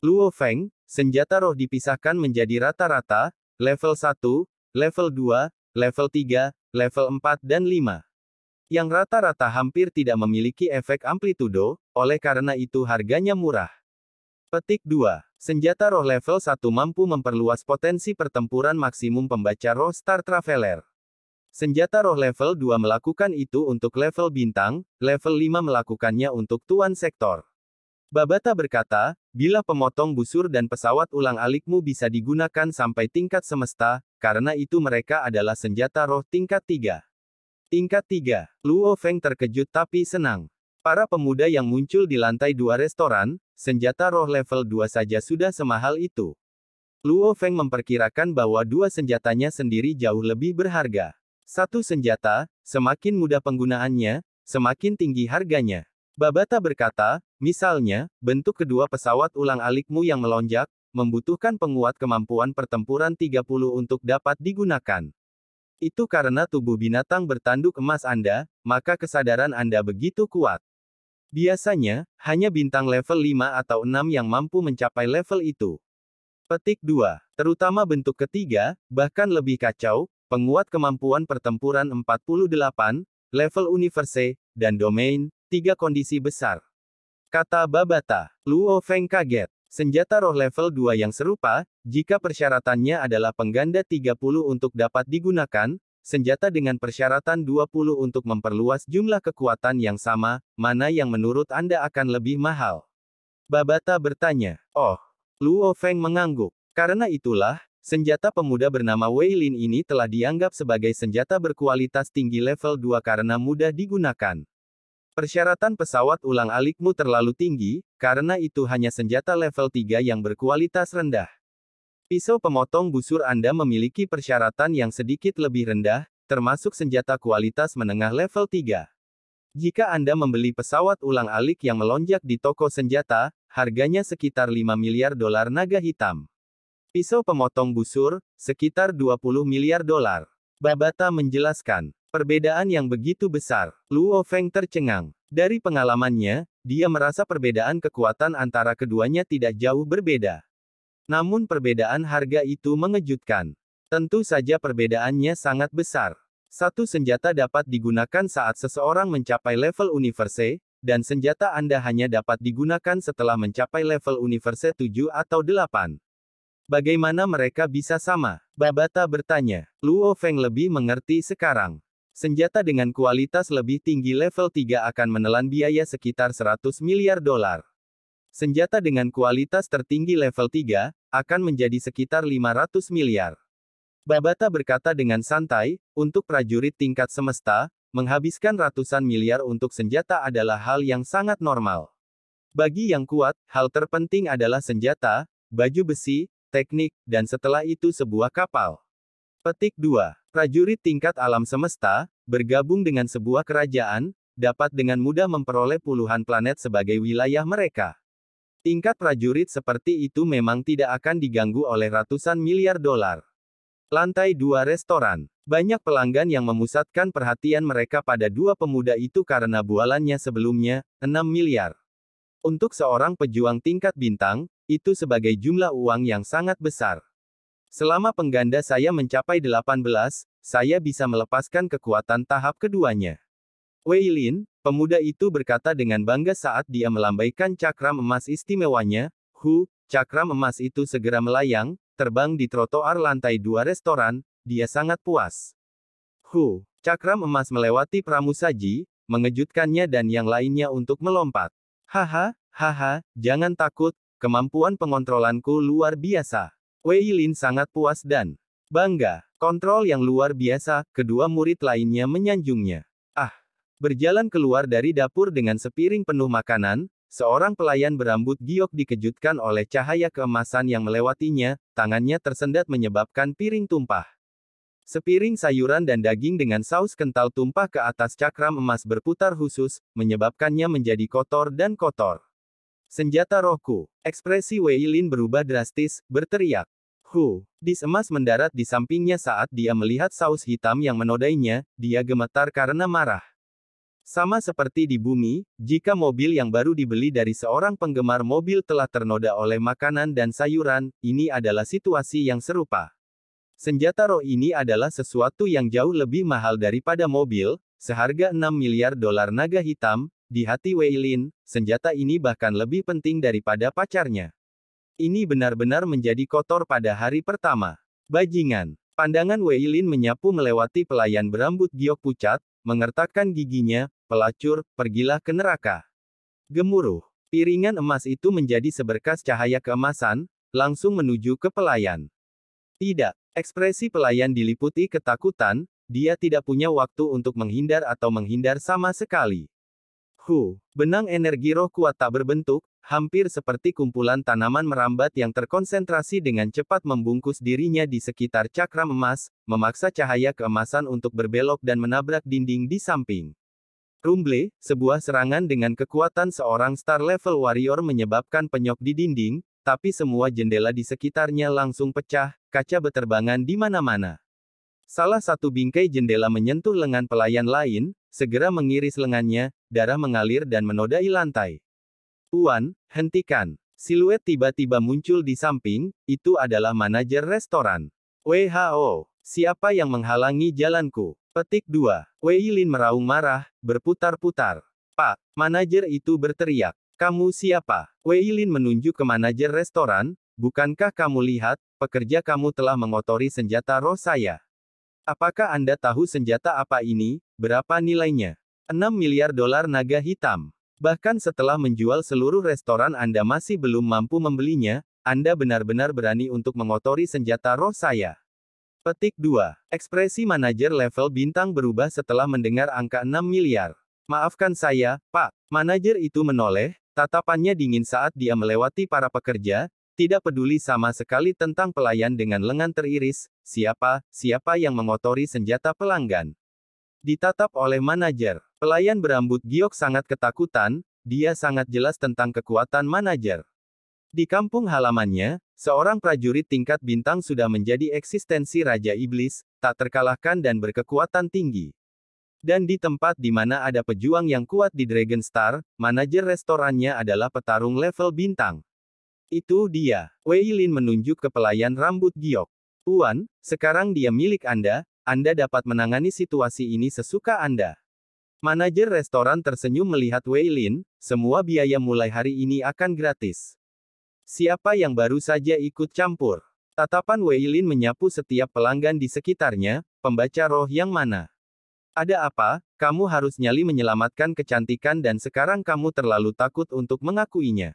Luo Feng, senjata roh dipisahkan menjadi rata-rata, level 1, level 2, level 3, level 4 dan 5. Yang rata-rata hampir tidak memiliki efek amplitudo, oleh karena itu harganya murah. Petik 2. Senjata roh level 1 mampu memperluas potensi pertempuran maksimum pembaca roh Star Traveler. Senjata roh level 2 melakukan itu untuk level bintang, level 5 melakukannya untuk Tuan Sektor. Babata berkata, bila pemotong busur dan pesawat ulang-alikmu bisa digunakan sampai tingkat semesta, karena itu mereka adalah senjata roh tingkat 3. Tingkat 3. Luo Feng terkejut tapi senang. Para pemuda yang muncul di lantai 2 restoran, senjata roh level 2 saja sudah semahal itu. Luo Feng memperkirakan bahwa dua senjatanya sendiri jauh lebih berharga. Satu senjata, semakin mudah penggunaannya, semakin tinggi harganya. Babata berkata, misalnya, bentuk kedua pesawat ulang-alikmu yang melonjak, membutuhkan penguat kemampuan pertempuran 30 untuk dapat digunakan. Itu karena tubuh binatang bertanduk emas Anda, maka kesadaran Anda begitu kuat. Biasanya, hanya bintang level 5 atau 6 yang mampu mencapai level itu. Petik 2. Terutama bentuk ketiga, bahkan lebih kacau, penguat kemampuan pertempuran 48, level universe, dan domain, 3 kondisi besar. Kata Babata. Luo Feng kaget. Senjata roh level 2 yang serupa, jika persyaratannya adalah pengganda 30 untuk dapat digunakan, senjata dengan persyaratan 20 untuk memperluas jumlah kekuatan yang sama, mana yang menurut Anda akan lebih mahal? Babata bertanya. Oh. Luo Feng mengangguk. Karena itulah, senjata pemuda bernama Wei Lin ini telah dianggap sebagai senjata berkualitas tinggi level 2 karena mudah digunakan. Persyaratan pesawat ulang-alikmu terlalu tinggi, karena itu hanya senjata level 3 yang berkualitas rendah. Pisau pemotong busur Anda memiliki persyaratan yang sedikit lebih rendah, termasuk senjata kualitas menengah level 3. Jika Anda membeli pesawat ulang-alik yang melonjak di toko senjata, harganya sekitar 5 miliar dolar naga hitam. Pisau pemotong busur, sekitar 20 miliar dolar. Babata menjelaskan. Perbedaan yang begitu besar. Luo Feng tercengang. Dari pengalamannya, dia merasa perbedaan kekuatan antara keduanya tidak jauh berbeda. Namun perbedaan harga itu mengejutkan. Tentu saja perbedaannya sangat besar. Satu senjata dapat digunakan saat seseorang mencapai level universe, dan senjata Anda hanya dapat digunakan setelah mencapai level universe 7 atau 8. Bagaimana mereka bisa sama? Babata bertanya. Luo Feng lebih mengerti sekarang. Senjata dengan kualitas lebih tinggi level 3 akan menelan biaya sekitar 100 miliar dolar. Senjata dengan kualitas tertinggi level 3, akan menjadi sekitar 500 miliar. Babata berkata dengan santai, untuk prajurit tingkat semesta, menghabiskan ratusan miliar untuk senjata adalah hal yang sangat normal. Bagi yang kuat, hal terpenting adalah senjata, baju besi, teknik, dan setelah itu sebuah kapal. Petik 2. Prajurit tingkat alam semesta, bergabung dengan sebuah kerajaan, dapat dengan mudah memperoleh puluhan planet sebagai wilayah mereka. Tingkat prajurit seperti itu memang tidak akan diganggu oleh ratusan miliar dolar. Lantai 2 restoran. Banyak pelanggan yang memusatkan perhatian mereka pada dua pemuda itu karena bualannya sebelumnya, 6 miliar. Untuk seorang pejuang tingkat bintang, itu sebagai jumlah uang yang sangat besar. Selama pengganda saya mencapai 18, saya bisa melepaskan kekuatan tahap keduanya. Wei Lin, pemuda itu berkata dengan bangga saat dia melambaikan cakram emas istimewanya. Cakram emas itu segera melayang, terbang di trotoar lantai 2 restoran, dia sangat puas. Cakram emas melewati pramusaji, mengejutkannya dan yang lainnya untuk melompat. Haha, jangan takut, kemampuan pengontrolanku luar biasa. Wei Lin sangat puas dan bangga. Kontrol yang luar biasa, kedua murid lainnya menyanjungnya. Berjalan keluar dari dapur dengan sepiring penuh makanan, seorang pelayan berambut giok dikejutkan oleh cahaya keemasan yang melewatinya, tangannya tersendat menyebabkan piring tumpah. Sepiring sayuran dan daging dengan saus kental tumpah ke atas cakram emas berputar khusus, menyebabkannya menjadi kotor dan kotor. Senjata rohku. Ekspresi Wei Lin berubah drastis, berteriak. Dis emas mendarat di sampingnya saat dia melihat saus hitam yang menodainya, dia gemetar karena marah. Sama seperti di bumi, jika mobil yang baru dibeli dari seorang penggemar mobil telah ternoda oleh makanan dan sayuran, ini adalah situasi yang serupa. Senjata roh ini adalah sesuatu yang jauh lebih mahal daripada mobil, seharga 6 miliar dolar naga hitam. Di hati Wei Lin, senjata ini bahkan lebih penting daripada pacarnya. Ini benar-benar menjadi kotor pada hari pertama. Bajingan. Pandangan Wei Lin menyapu melewati pelayan berambut giok pucat, mengertakkan giginya, pelacur, pergilah ke neraka. Gemuruh. Piringan emas itu menjadi seberkas cahaya keemasan, langsung menuju ke pelayan. Tidak. Ekspresi pelayan diliputi ketakutan, dia tidak punya waktu untuk menghindar atau menghindar sama sekali. Benang energi roh kuat tak berbentuk, hampir seperti kumpulan tanaman merambat yang terkonsentrasi dengan cepat membungkus dirinya di sekitar cakram emas, memaksa cahaya keemasan untuk berbelok dan menabrak dinding di samping. Rumble, sebuah serangan dengan kekuatan seorang star level warrior menyebabkan penyok di dinding, tapi semua jendela di sekitarnya langsung pecah, kaca beterbangan di mana-mana. Salah satu bingkai jendela menyentuh lengan pelayan lain, segera mengiris lengannya, darah mengalir dan menodai lantai. Tuan, hentikan. Siluet tiba-tiba muncul di samping, itu adalah manajer restoran. WHO, siapa yang menghalangi jalanku? Petik 2. Wei Lin meraung marah, berputar-putar. Pak, manajer itu berteriak. Kamu siapa? Wei Lin menunjuk ke manajer restoran, bukankah kamu lihat, pekerja kamu telah mengotori senjata roh saya? Apakah Anda tahu senjata apa ini? Berapa nilainya? 6 miliar dolar naga hitam. Bahkan setelah menjual seluruh restoran Anda masih belum mampu membelinya, Anda benar-benar berani untuk mengotori senjata roh saya. Petik 2. Ekspresi manajer level bintang berubah setelah mendengar angka 6 miliar. Maafkan saya, Pak. Manajer itu menoleh, tatapannya dingin saat dia melewati para pekerja, tidak peduli sama sekali tentang pelayan dengan lengan teriris, siapa yang mengotori senjata pelanggan. Ditatap oleh manajer. Pelayan berambut giok sangat ketakutan, dia sangat jelas tentang kekuatan manajer. Di kampung halamannya, seorang prajurit tingkat bintang sudah menjadi eksistensi Raja Iblis, tak terkalahkan dan berkekuatan tinggi. Dan di tempat di mana ada pejuang yang kuat di Dragon Star, manajer restorannya adalah petarung level bintang. Itu dia. Wei Lin menunjuk ke pelayan rambut giok. Tuan, sekarang dia milik Anda dapat menangani situasi ini sesuka Anda. Manajer restoran tersenyum melihat Wei Lin, semua biaya mulai hari ini akan gratis. Siapa yang baru saja ikut campur? Tatapan Wei Lin menyapu setiap pelanggan di sekitarnya, pembaca roh yang mana? Ada apa? Kamu harus nyali menyelamatkan kecantikan dan sekarang kamu terlalu takut untuk mengakuinya.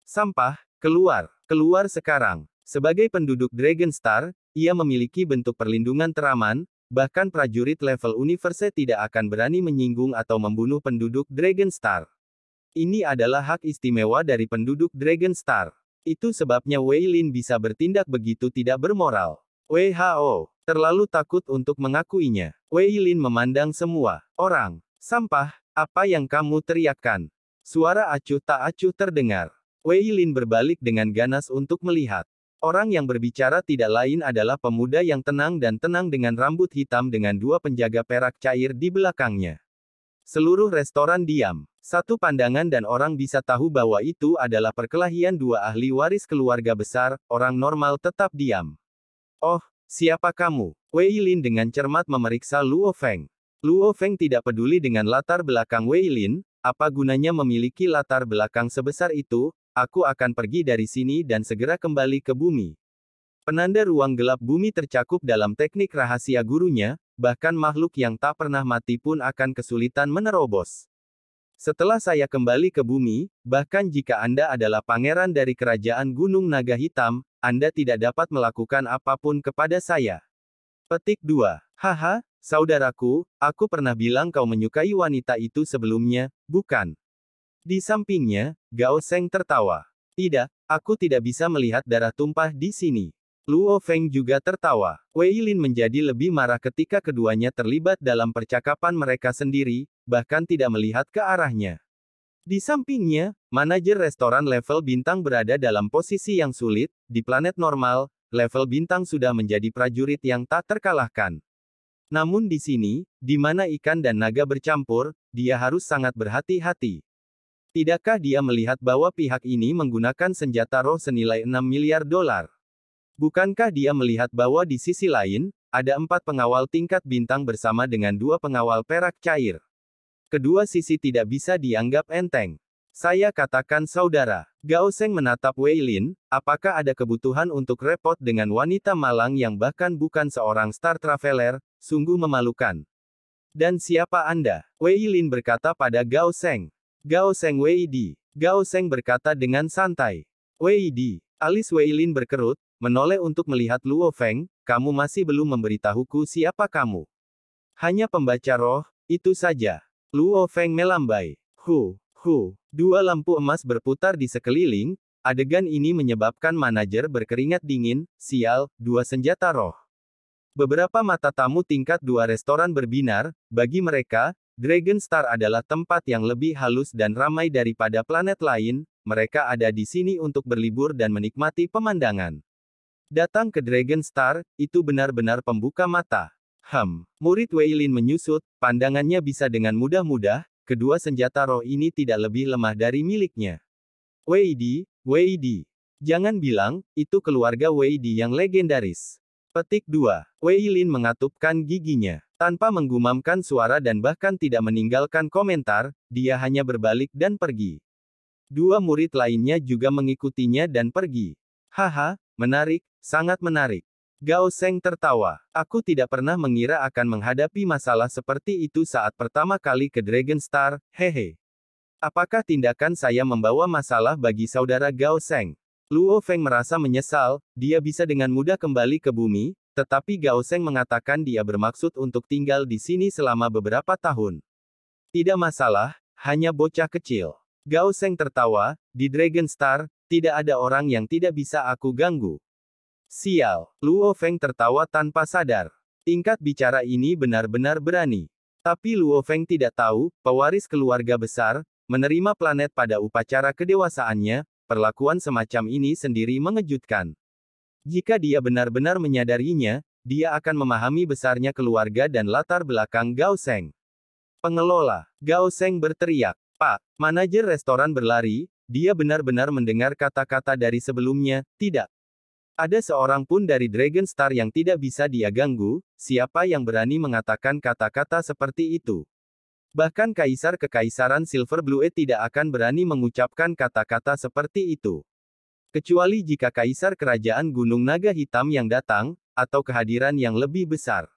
Sampah, keluar sekarang. Sebagai penduduk Dragon Star, ia memiliki bentuk perlindungan teraman, bahkan prajurit level universe tidak akan berani menyinggung atau membunuh penduduk Dragon Star. Ini adalah hak istimewa dari penduduk Dragon Star. Itu sebabnya Wei Lin bisa bertindak begitu tidak bermoral. WHO, terlalu takut untuk mengakuinya. Wei Lin memandang semua orang. Sampah, apa yang kamu teriakkan? Suara acuh tak acuh terdengar. Wei Lin berbalik dengan ganas untuk melihat. Orang yang berbicara tidak lain adalah pemuda yang tenang dan tenang dengan rambut hitam dengan dua penjaga perak cair di belakangnya. Seluruh restoran diam. Satu pandangan dan orang bisa tahu bahwa itu adalah perkelahian dua ahli waris keluarga besar, orang normal tetap diam. Oh, siapa kamu? Wei Lin dengan cermat memeriksa Luo Feng. Luo Feng tidak peduli dengan latar belakang Wei Lin, apa gunanya memiliki latar belakang sebesar itu, aku akan pergi dari sini dan segera kembali ke bumi. Penanda ruang gelap bumi tercakup dalam teknik rahasia gurunya, bahkan makhluk yang tak pernah mati pun akan kesulitan menerobos. Setelah saya kembali ke bumi, bahkan jika Anda adalah pangeran dari kerajaan Gunung Naga Hitam, Anda tidak dapat melakukan apapun kepada saya. Petik 2. Haha, saudaraku, aku pernah bilang kau menyukai wanita itu sebelumnya, bukan? Di sampingnya, Gao Sheng tertawa. Tidak, aku tidak bisa melihat darah tumpah di sini. Luo Feng juga tertawa. Wei Lin menjadi lebih marah ketika keduanya terlibat dalam percakapan mereka sendiri, bahkan tidak melihat ke arahnya. Di sampingnya, manajer restoran level bintang berada dalam posisi yang sulit, di planet normal, level bintang sudah menjadi prajurit yang tak terkalahkan. Namun di sini, di mana ikan dan naga bercampur, dia harus sangat berhati-hati. Tidakkah dia melihat bahwa pihak ini menggunakan senjata roh senilai 6 miliar dolar? Bukankah dia melihat bahwa di sisi lain, ada 4 pengawal tingkat bintang bersama dengan 2 pengawal perak cair? Kedua sisi tidak bisa dianggap enteng. Saya katakan saudara. Gao Sheng menatap Wei Lin, apakah ada kebutuhan untuk repot dengan wanita malang yang bahkan bukan seorang Star Traveler, sungguh memalukan. Dan siapa Anda? Wei Lin berkata pada Gao Sheng. Gao Sheng Wei Di. Gao Sheng berkata dengan santai. Wei Di. Alis Wei Lin berkerut, menoleh untuk melihat Luo Feng, kamu masih belum memberitahuku siapa kamu. Hanya pembaca roh, itu saja. Luo Feng melambai. Dua lampu emas berputar di sekeliling, adegan ini menyebabkan manajer berkeringat dingin, sial, 2 senjata roh. Beberapa mata tamu tingkat 2 restoran berbinar, bagi mereka, Dragon Star adalah tempat yang lebih halus dan ramai daripada planet lain, mereka ada di sini untuk berlibur dan menikmati pemandangan. Datang ke Dragon Star, itu benar-benar pembuka mata. Murid Wei Lin menyusut, pandangannya bisa dengan mudah-mudah, kedua senjata roh ini tidak lebih lemah dari miliknya. Wei Di. Jangan bilang, itu keluarga Wei Di yang legendaris. Petik 2. Wei Lin mengatupkan giginya. Tanpa menggumamkan suara dan bahkan tidak meninggalkan komentar, dia hanya berbalik dan pergi. 2 murid lainnya juga mengikutinya dan pergi. Haha, menarik, sangat menarik. Gao Sheng tertawa. Aku tidak pernah mengira akan menghadapi masalah seperti itu saat pertama kali ke Dragon Star, hehe. Apakah tindakan saya membawa masalah bagi saudara Gao Sheng? Luo Feng merasa menyesal, dia bisa dengan mudah kembali ke bumi, tetapi Gao Sheng mengatakan dia bermaksud untuk tinggal di sini selama beberapa tahun. Tidak masalah, hanya bocah kecil. Gao Sheng tertawa, di Dragon Star, tidak ada orang yang tidak bisa aku ganggu. Sial, Luo Feng tertawa tanpa sadar. Tingkat bicara ini benar-benar berani. Tapi Luo Feng tidak tahu, pewaris keluarga besar, menerima planet pada upacara kedewasaannya, perlakuan semacam ini sendiri mengejutkan. Jika dia benar-benar menyadarinya, dia akan memahami besarnya keluarga dan latar belakang Gao Sheng. Pengelola, Gao Sheng berteriak. Pak, manajer restoran berlari, dia benar-benar mendengar kata-kata dari sebelumnya, tidak. Ada seorang pun dari Dragon Star yang tidak bisa dia ganggu, siapa yang berani mengatakan kata-kata seperti itu? Bahkan Kaisar Kekaisaran Silver Blue tidak akan berani mengucapkan kata-kata seperti itu. Kecuali jika Kaisar Kerajaan Gunung Naga Hitam yang datang, atau kehadiran yang lebih besar.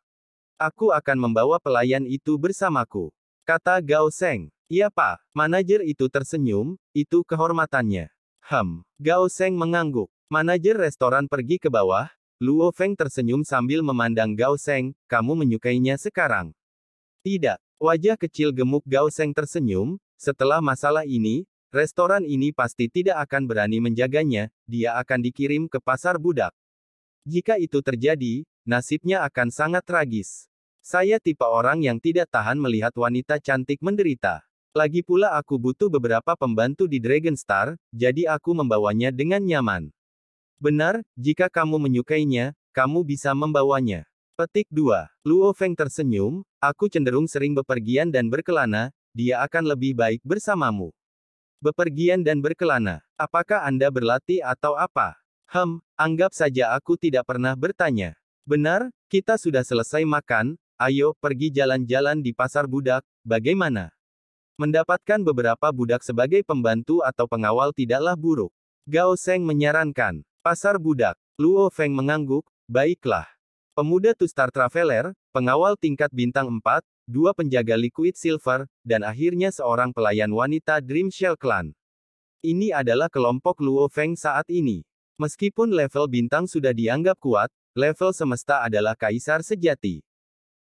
Aku akan membawa pelayan itu bersamaku. Kata Gao Sheng. Iya Pak, manajer itu tersenyum, itu kehormatannya. Gao Sheng mengangguk. Manajer restoran pergi ke bawah, Luo Feng tersenyum sambil memandang Gao Sheng, kamu menyukainya sekarang? Tidak. Wajah kecil gemuk Gao Sheng tersenyum, setelah masalah ini, restoran ini pasti tidak akan berani menjaganya, dia akan dikirim ke pasar budak. Jika itu terjadi, nasibnya akan sangat tragis. Saya tipe orang yang tidak tahan melihat wanita cantik menderita. Lagi pula aku butuh beberapa pembantu di Dragon Star, jadi aku membawanya dengan nyaman. Benar, jika kamu menyukainya, kamu bisa membawanya. Petik 2. Luo Feng tersenyum, aku cenderung sering bepergian dan berkelana, dia akan lebih baik bersamamu. Bepergian dan berkelana. Apakah Anda berlatih atau apa? Anggap saja aku tidak pernah bertanya. Benar, kita sudah selesai makan, ayo pergi jalan-jalan di pasar budak, bagaimana? Mendapatkan beberapa budak sebagai pembantu atau pengawal tidaklah buruk. Gao Sheng menyarankan. Pasar budak. Luo Feng mengangguk, baiklah. Pemuda Two Star Traveler, pengawal tingkat bintang 4, 2 penjaga Liquid Silver, dan akhirnya seorang pelayan wanita Dream Shell Clan. Ini adalah kelompok Luo Feng saat ini. Meskipun level bintang sudah dianggap kuat, level semesta adalah kaisar sejati.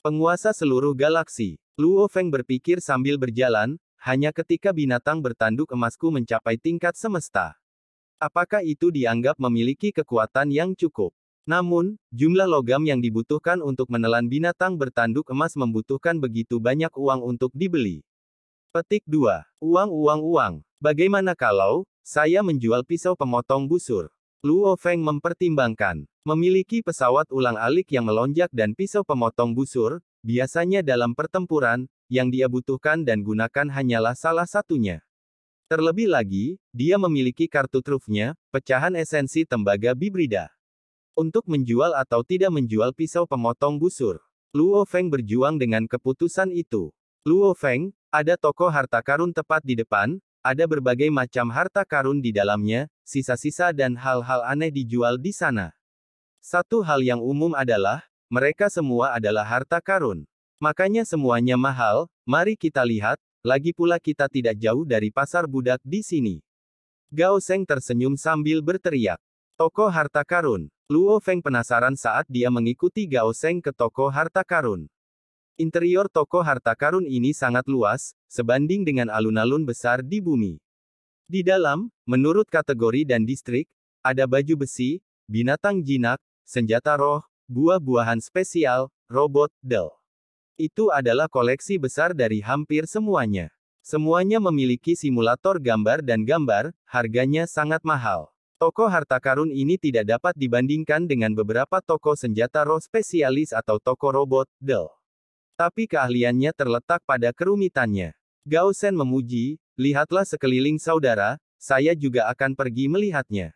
Penguasa seluruh galaksi. Luo Feng berpikir sambil berjalan, hanya ketika binatang bertanduk emasku mencapai tingkat semesta. Apakah itu dianggap memiliki kekuatan yang cukup? Namun, jumlah logam yang dibutuhkan untuk menelan binatang bertanduk emas membutuhkan begitu banyak uang untuk dibeli. Petik 2. Uang. Bagaimana kalau saya menjual pisau pemotong busur? Luo Feng mempertimbangkan. Memiliki pesawat ulang-alik yang melonjak dan pisau pemotong busur, biasanya dalam pertempuran, yang dia butuhkan dan gunakan hanyalah salah satunya. Terlebih lagi, dia memiliki kartu trufnya, pecahan esensi tembaga bibrida. Untuk menjual atau tidak menjual pisau pemotong busur. Luo Feng berjuang dengan keputusan itu. Luo Feng, ada toko harta karun tepat di depan, ada berbagai macam harta karun di dalamnya, sisa-sisa dan hal-hal aneh dijual di sana. Satu hal yang umum adalah, mereka semua adalah harta karun. Makanya semuanya mahal, mari kita lihat, lagi pula kita tidak jauh dari pasar budak di sini. Gao Seng tersenyum sambil berteriak. Toko harta karun. Luo Feng penasaran saat dia mengikuti Gao Seng ke toko harta karun. Interior toko harta karun ini sangat luas, sebanding dengan alun-alun besar di bumi. Di dalam, menurut kategori dan distrik, ada baju besi, binatang jinak, senjata roh, buah-buahan spesial, robot, doll. Itu adalah koleksi besar dari hampir semuanya. Semuanya memiliki simulator gambar dan gambar, harganya sangat mahal. Toko harta karun ini tidak dapat dibandingkan dengan beberapa toko senjata roh spesialis atau toko robot, doll. Tapi keahliannya terletak pada kerumitannya. Gao Shen memuji, lihatlah sekeliling saudara, saya juga akan pergi melihatnya.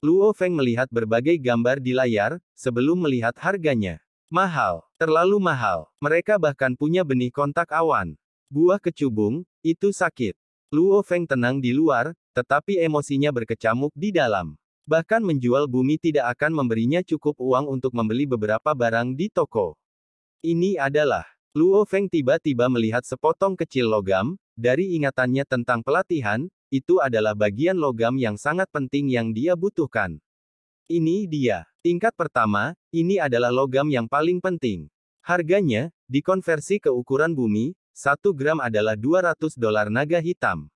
Luo Feng melihat berbagai gambar di layar, sebelum melihat harganya. Mahal, terlalu mahal. Mereka bahkan punya benih kontak awan. Buah kecubung, itu sakit. Luo Feng tenang di luar, tetapi emosinya berkecamuk di dalam. Bahkan menjual bumi tidak akan memberinya cukup uang untuk membeli beberapa barang di toko. Ini adalah. Luo Feng tiba-tiba melihat sepotong kecil logam, dari ingatannya tentang pelatihan, itu adalah bagian logam yang sangat penting yang dia butuhkan. Ini dia. Tingkat pertama, ini adalah logam yang paling penting. Harganya, dikonversi ke ukuran bumi, 1 gram adalah $200 naga hitam.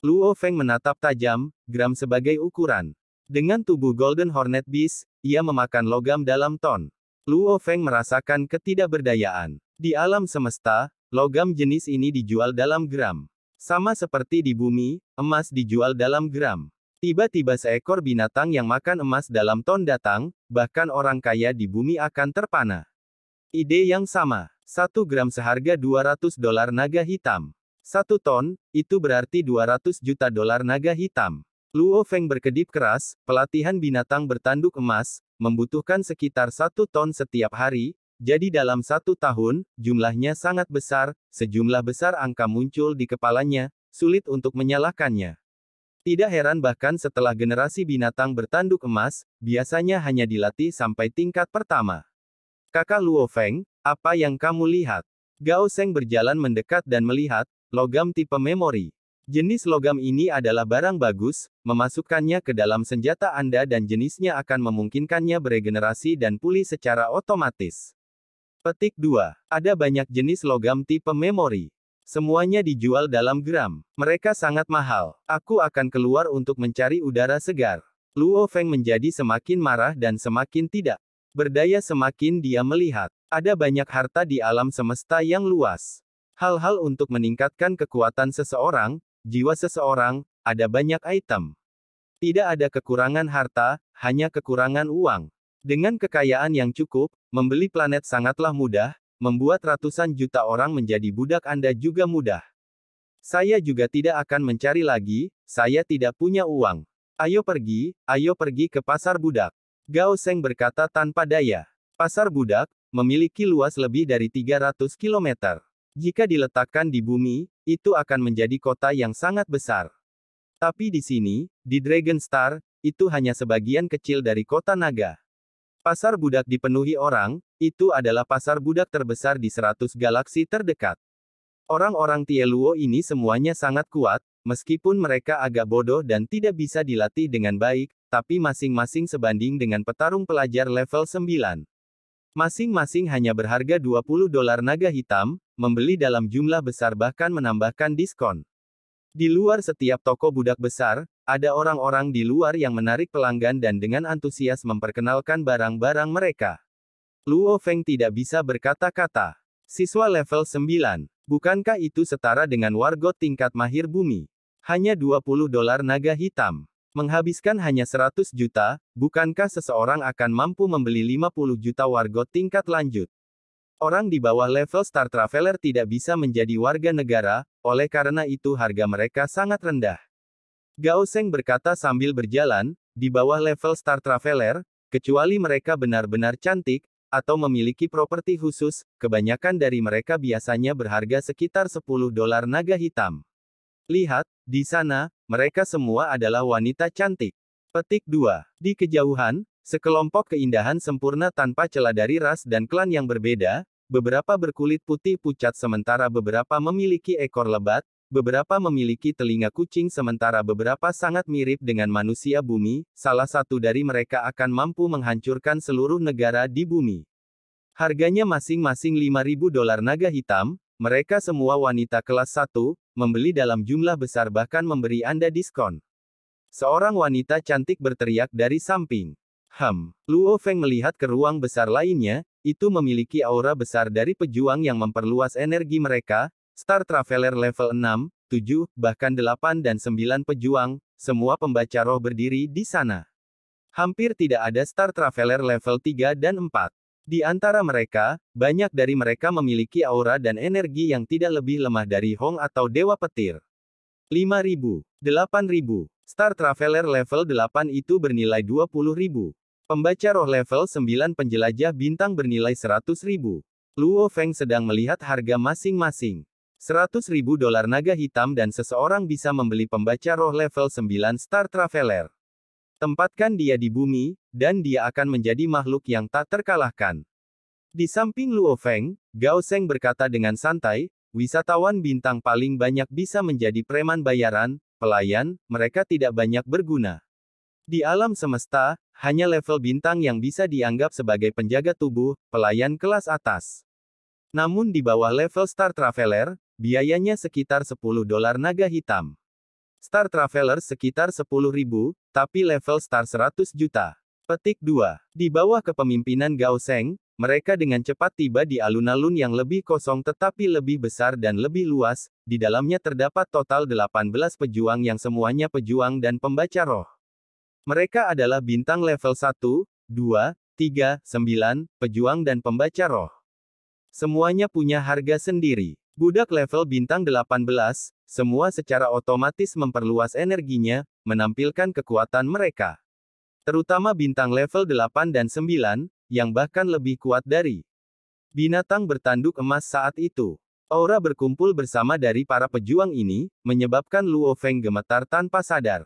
Luo Feng menatap tajam, gram sebagai ukuran. Dengan tubuh Golden Hornet Beast, ia memakan logam dalam ton. Luo Feng merasakan ketidakberdayaan. Di alam semesta, logam jenis ini dijual dalam gram. Sama seperti di bumi, emas dijual dalam gram. Tiba-tiba seekor binatang yang makan emas dalam ton datang, bahkan orang kaya di bumi akan terpana. Ide yang sama. 1 gram seharga $200 naga hitam. 1 ton, itu berarti $200 juta naga hitam. Luo Feng berkedip keras, pelatihan binatang bertanduk emas, membutuhkan sekitar 1 ton setiap hari, jadi dalam 1 tahun, jumlahnya sangat besar, sejumlah besar angka muncul di kepalanya, sulit untuk menyalahkannya. Tidak heran bahkan setelah generasi binatang bertanduk emas, biasanya hanya dilatih sampai tingkat pertama. Kakak Luo Feng, apa yang kamu lihat? Gao Seng berjalan mendekat dan melihat, logam tipe memori. Jenis logam ini adalah barang bagus, memasukkannya ke dalam senjata Anda dan jenisnya akan memungkinkannya beregenerasi dan pulih secara otomatis. Petik 2. Ada banyak jenis logam tipe memori. Semuanya dijual dalam gram. Mereka sangat mahal. Aku akan keluar untuk mencari udara segar. Luo Feng menjadi semakin marah dan semakin tidak berdaya semakin dia melihat. Ada banyak harta di alam semesta yang luas. Hal-hal untuk meningkatkan kekuatan seseorang, jiwa seseorang, ada banyak item. Tidak ada kekurangan harta, hanya kekurangan uang. Dengan kekayaan yang cukup, membeli planet sangatlah mudah, membuat ratusan juta orang menjadi budak Anda juga mudah. Saya juga tidak akan mencari lagi, saya tidak punya uang. Ayo pergi ke pasar budak. Gao Seng berkata tanpa daya. Pasar budak, memiliki luas lebih dari 300 km. Jika diletakkan di bumi, itu akan menjadi kota yang sangat besar. Tapi di sini, di Dragon Star, itu hanya sebagian kecil dari kota naga. Pasar budak dipenuhi orang, itu adalah pasar budak terbesar di 100 galaksi terdekat. Orang-orang Tie Luo ini semuanya sangat kuat, meskipun mereka agak bodoh dan tidak bisa dilatih dengan baik, tapi masing-masing sebanding dengan petarung pelajar level 9. Masing-masing hanya berharga $20 naga hitam, membeli dalam jumlah besar bahkan menambahkan diskon. Di luar setiap toko budak besar, ada orang-orang di luar yang menarik pelanggan dan dengan antusias memperkenalkan barang-barang mereka. Luo Feng tidak bisa berkata-kata. Siswa level 9. Bukankah itu setara dengan wargot tingkat mahir bumi? Hanya $20 naga hitam. Menghabiskan hanya 100 juta, bukankah seseorang akan mampu membeli 50 juta wargot tingkat lanjut? Orang di bawah level Star Traveler tidak bisa menjadi warga negara, oleh karena itu harga mereka sangat rendah. Gao Sheng berkata sambil berjalan, di bawah level Star Traveler, kecuali mereka benar-benar cantik, atau memiliki properti khusus, kebanyakan dari mereka biasanya berharga sekitar $10 naga hitam. Lihat, di sana, mereka semua adalah wanita cantik. Petik 2. Di kejauhan, sekelompok keindahan sempurna tanpa celah dari ras dan klan yang berbeda, beberapa berkulit putih pucat sementara beberapa memiliki ekor lebat, beberapa memiliki telinga kucing sementara beberapa sangat mirip dengan manusia bumi, salah satu dari mereka akan mampu menghancurkan seluruh negara di bumi. Harganya masing-masing $5.000 naga hitam, mereka semua wanita kelas 1, membeli dalam jumlah besar bahkan memberi Anda diskon. Seorang wanita cantik berteriak dari samping. Luo Feng melihat ke ruang besar lainnya, itu memiliki aura besar dari pejuang yang memperluas energi mereka, Star Traveler level 6, 7, bahkan 8 dan 9 pejuang, semua pembaca roh berdiri di sana. Hampir tidak ada Star Traveler level 3 dan 4. Di antara mereka, banyak dari mereka memiliki aura dan energi yang tidak lebih lemah dari Hong atau Dewa Petir. 5.000, 8.000, Star Traveler level 8 itu bernilai 20.000. Pembaca roh level 9 penjelajah bintang bernilai 100.000. Luo Feng sedang melihat harga masing-masing. $100.000 naga hitam dan seseorang bisa membeli pembaca roh level 9 Star Traveler. Tempatkan dia di bumi, dan dia akan menjadi makhluk yang tak terkalahkan. Di samping Luo Feng, Gao Sheng berkata dengan santai, wisatawan bintang paling banyak bisa menjadi preman bayaran, pelayan, mereka tidak banyak berguna. Di alam semesta, hanya level bintang yang bisa dianggap sebagai penjaga tubuh, pelayan kelas atas. Namun di bawah level Star Traveler, biayanya sekitar $10 naga hitam. Star Traveler sekitar 10.000, tapi level Star 100 juta. Petik 2. Di bawah kepemimpinan Gao Sheng, mereka dengan cepat tiba di alun-alun yang lebih kosong tetapi lebih besar dan lebih luas, di dalamnya terdapat total 18 pejuang yang semuanya pejuang dan pembaca roh. Mereka adalah bintang level 1, 2, 3, 9, pejuang dan pembaca roh. Semuanya punya harga sendiri. Budak level bintang 18, semua secara otomatis memperluas energinya, menampilkan kekuatan mereka. Terutama bintang level 8 dan 9, yang bahkan lebih kuat dari binatang bertanduk emas saat itu. Aura berkumpul bersama dari para pejuang ini, menyebabkan Luo Feng gemetar tanpa sadar.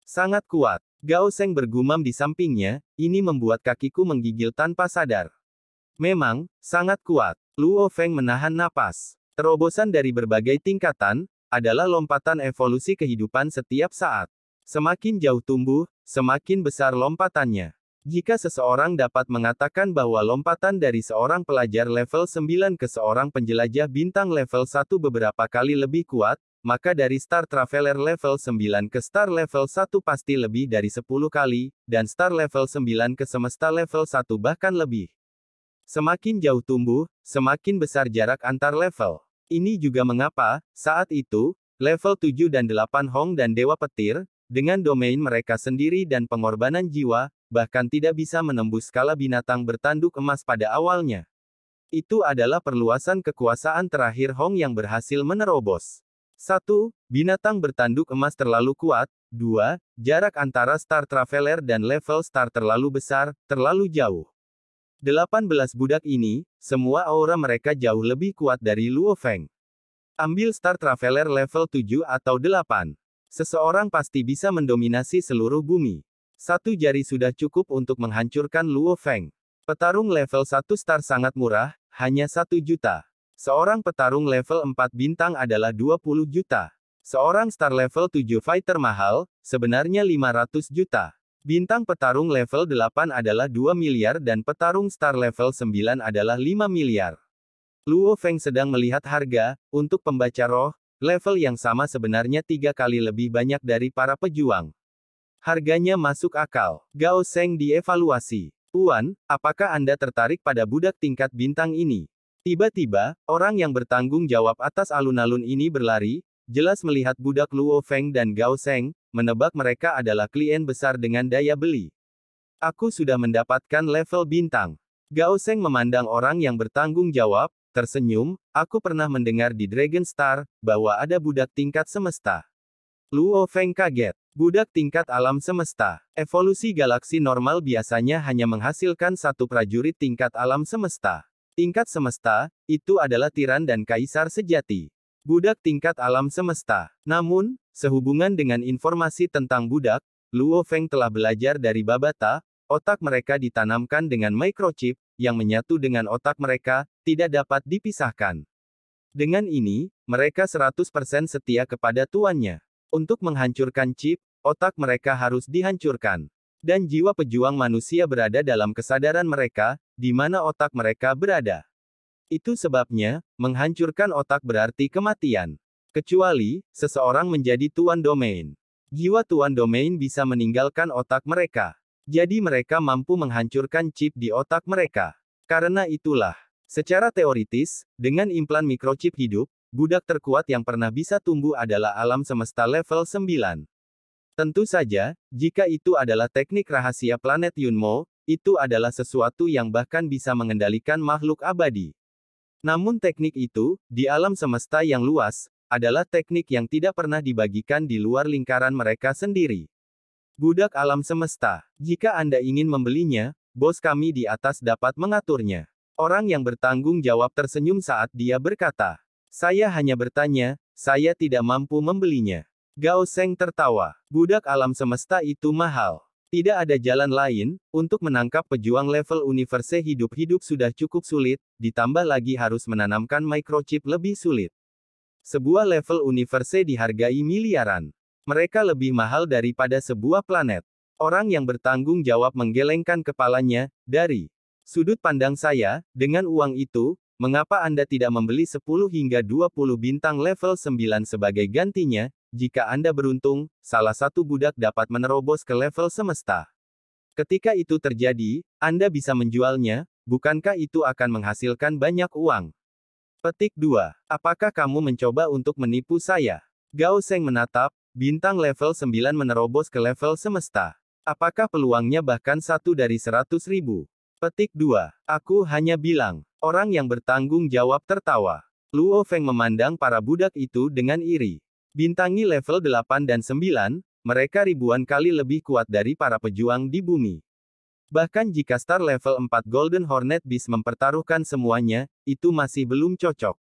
Sangat kuat. Gao Sheng bergumam di sampingnya, ini membuat kakiku menggigil tanpa sadar. Memang, sangat kuat. Luo Feng menahan napas. Terobosan dari berbagai tingkatan, adalah lompatan evolusi kehidupan setiap saat. Semakin jauh tumbuh, semakin besar lompatannya. Jika seseorang dapat mengatakan bahwa lompatan dari seorang pelajar level 9 ke seorang penjelajah bintang level 1 beberapa kali lebih kuat, maka dari Star Traveler level 9 ke Star level 1 pasti lebih dari 10 kali, dan Star level 9 ke semesta level 1 bahkan lebih. Semakin jauh tumbuh, semakin besar jarak antar level. Ini juga mengapa, saat itu, level 7 dan 8 Hong dan Dewa Petir, dengan domain mereka sendiri dan pengorbanan jiwa, bahkan tidak bisa menembus skala binatang bertanduk emas pada awalnya. Itu adalah perluasan kekuasaan terakhir Hong yang berhasil menerobos. 1. Binatang bertanduk emas terlalu kuat. 2. Jarak antara Star Traveler dan level Star terlalu besar, terlalu jauh. 18 budak ini, semua aura mereka jauh lebih kuat dari Luo Feng. Ambil Star Traveler level 7 atau 8. Seseorang pasti bisa mendominasi seluruh bumi. Satu jari sudah cukup untuk menghancurkan Luo Feng. Petarung level 1 Star sangat murah, hanya 1 juta. Seorang petarung level 4 bintang adalah 20 juta. Seorang Star level 7 fighter mahal, sebenarnya 500 juta. Bintang petarung level 8 adalah 2 miliar dan petarung Star level 9 adalah 5 miliar. Luo Feng sedang melihat harga, untuk pembaca roh, level yang sama sebenarnya 3 kali lebih banyak dari para pejuang. Harganya masuk akal. Gao Sheng dievaluasi. Tuan, apakah Anda tertarik pada budak tingkat bintang ini? Tiba-tiba, orang yang bertanggung jawab atas alun-alun ini berlari, jelas melihat budak Luo Feng dan Gao Sheng, menebak mereka adalah klien besar dengan daya beli. Aku sudah mendapatkan level bintang. Gao Sheng memandang orang yang bertanggung jawab, tersenyum, aku pernah mendengar di Dragon Star, bahwa ada budak tingkat semesta. Luo Feng kaget. Budak tingkat alam semesta. Evolusi galaksi normal biasanya hanya menghasilkan satu prajurit tingkat alam semesta. Tingkat semesta, itu adalah tiran dan kaisar sejati. Budak tingkat alam semesta. Namun, sehubungan dengan informasi tentang budak, Luo Feng telah belajar dari Babata, otak mereka ditanamkan dengan microchip, yang menyatu dengan otak mereka, tidak dapat dipisahkan. Dengan ini, mereka 100% setia kepada tuannya. Untuk menghancurkan chip, otak mereka harus dihancurkan. Dan jiwa pejuang manusia berada dalam kesadaran mereka, di mana otak mereka berada. Itu sebabnya, menghancurkan otak berarti kematian. Kecuali, seseorang menjadi tuan domain. Jiwa tuan domain bisa meninggalkan otak mereka. Jadi mereka mampu menghancurkan chip di otak mereka. Karena itulah, secara teoritis, dengan implan microchip hidup, budak terkuat yang pernah bisa tumbuh adalah alam semesta level 9. Tentu saja, jika itu adalah teknik rahasia planet Yunmo, itu adalah sesuatu yang bahkan bisa mengendalikan makhluk abadi. Namun teknik itu, di alam semesta yang luas, adalah teknik yang tidak pernah dibagikan di luar lingkaran mereka sendiri. Budak alam semesta, jika Anda ingin membelinya, bos kami di atas dapat mengaturnya. Orang yang bertanggung jawab tersenyum saat dia berkata, saya hanya bertanya, saya tidak mampu membelinya. Gao Sheng tertawa. Budak alam semesta itu mahal. Tidak ada jalan lain, untuk menangkap pejuang level universe hidup-hidup sudah cukup sulit, ditambah lagi harus menanamkan microchip lebih sulit. Sebuah level universe dihargai miliaran. Mereka lebih mahal daripada sebuah planet. Orang yang bertanggung jawab menggelengkan kepalanya, dari sudut pandang saya, dengan uang itu, mengapa Anda tidak membeli 10 hingga 20 bintang level 9 sebagai gantinya? Jika Anda beruntung, salah satu budak dapat menerobos ke level semesta. Ketika itu terjadi, Anda bisa menjualnya, bukankah itu akan menghasilkan banyak uang? Petik 2. Apakah kamu mencoba untuk menipu saya? Gao Sheng menatap, bintang level 9 menerobos ke level semesta. Apakah peluangnya bahkan 1 dari 100.000? Petik 2. Aku hanya bilang. Orang yang bertanggung jawab tertawa. Luo Feng memandang para budak itu dengan iri. Bintangi level 8 dan 9, mereka ribuan kali lebih kuat dari para pejuang di bumi. Bahkan jika star level 4 Golden Hornet Beast mempertaruhkan semuanya, itu masih belum cocok.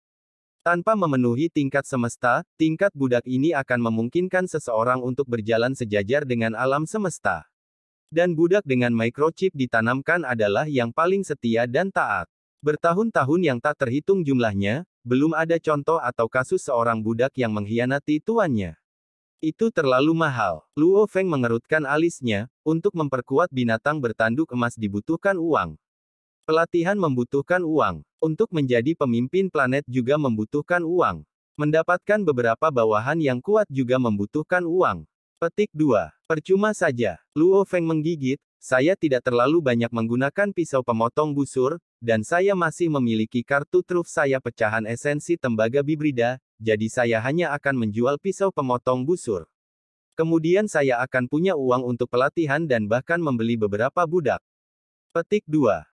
Tanpa memenuhi tingkat semesta, tingkat budak ini akan memungkinkan seseorang untuk berjalan sejajar dengan alam semesta. Dan budak dengan microchip ditanamkan adalah yang paling setia dan taat. Bertahun-tahun yang tak terhitung jumlahnya, belum ada contoh atau kasus seorang budak yang mengkhianati tuannya. Itu terlalu mahal. Luo Feng mengerutkan alisnya, untuk memperkuat binatang bertanduk emas dibutuhkan uang. Pelatihan membutuhkan uang. Untuk menjadi pemimpin planet juga membutuhkan uang. Mendapatkan beberapa bawahan yang kuat juga membutuhkan uang. Petik 2. Percuma saja. Luo Feng menggigit, saya tidak terlalu banyak menggunakan pisau pemotong busur, dan saya masih memiliki kartu truf saya pecahan esensi tembaga bibrida, jadi saya hanya akan menjual pisau pemotong busur. Kemudian saya akan punya uang untuk pelatihan dan bahkan membeli beberapa budak. Petik 2.